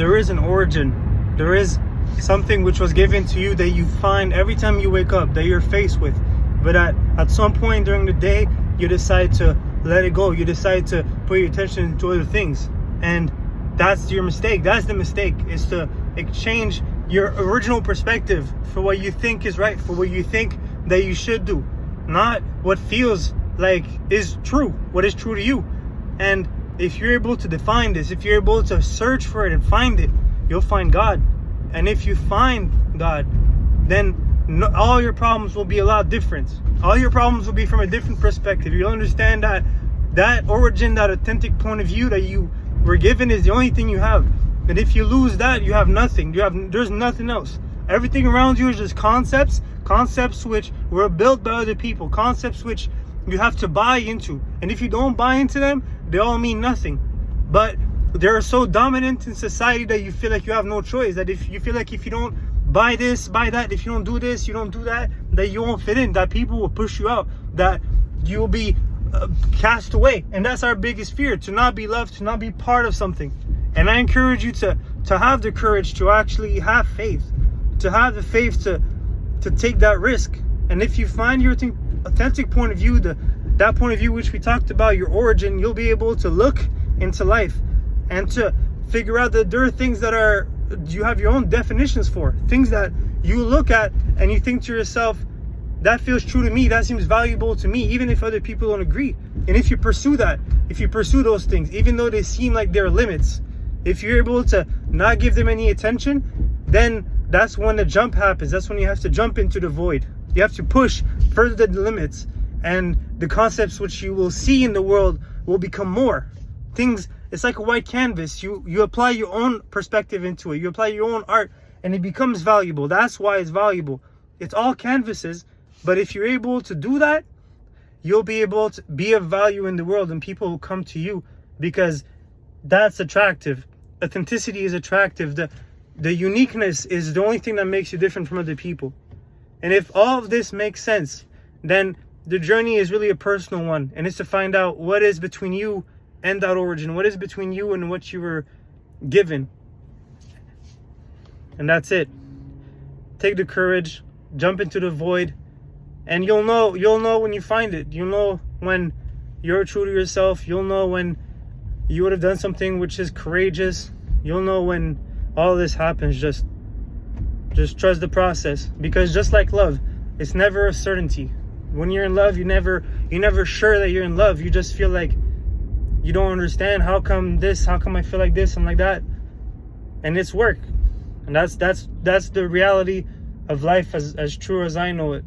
there is an origin. There is something which was given to you that you find every time you wake up, that you're faced with. But at some point during the day, you decide to let it go. You decide to put your attention to other things. And that's your mistake. That's the mistake, is to exchange your original perspective for what you think is right, for what you think that you should do, not what feels like is true, what is true to you. And if you're able to define this, if you're able to search for it and find it, you'll find God. And if you find God, then all your problems will be a lot different. All your problems will be from a different perspective. You'll understand that that origin, that authentic point of view that you were given is the only thing you have. And if you lose that, you have nothing. There's nothing else. Everything around you is just concepts which were built by other people, concepts which you have to buy into. And if you don't buy into them, they all mean nothing. But they're so dominant in society that you feel like you have no choice, that if you feel like if you don't buy this, buy that, if you don't do this, you don't do that, that you won't fit in, that people will push you out, that you will be cast away. And that's our biggest fear, to not be loved, to not be part of something. And I encourage you to have the courage to actually have faith, to have the faith to take that risk. And if you find your authentic point of view, that point of view which we talked about, your origin, you'll be able to look into life and to figure out that there are things that you have your own definitions for, things that you look at and you think to yourself, that feels true to me, that seems valuable to me, even if other people don't agree. And if you pursue that, if you pursue those things, even though they seem like they're limits, if you're able to not give them any attention, then that's when the jump happens. That's when you have to jump into the void. You have to push further than the limits, and the concepts which you will see in the world will become more things. It's like a white canvas. You apply your own perspective into it, you apply your own art, and it becomes valuable. That's why it's valuable. It's all canvases, but if you're able to do that, you'll be able to be of value in the world, and people will come to you because that's attractive. Authenticity is attractive. The uniqueness is the only thing that makes you different from other people. And if all of this makes sense, then the journey is really a personal one, and it's to find out what is between you and that origin, what is between you and what you were given. And that's it. Take the courage, jump into the void, and you'll know when you find it. You'll know when you're true to yourself. You'll know when you would have done something which is courageous. You'll know when all this happens. Just trust the process, because just like love, it's never a certainty. When you're in love, you're never sure that you're in love. You just feel like you don't understand, how come I feel like this and like that. And it's work. And that's the reality of life as true as I know it.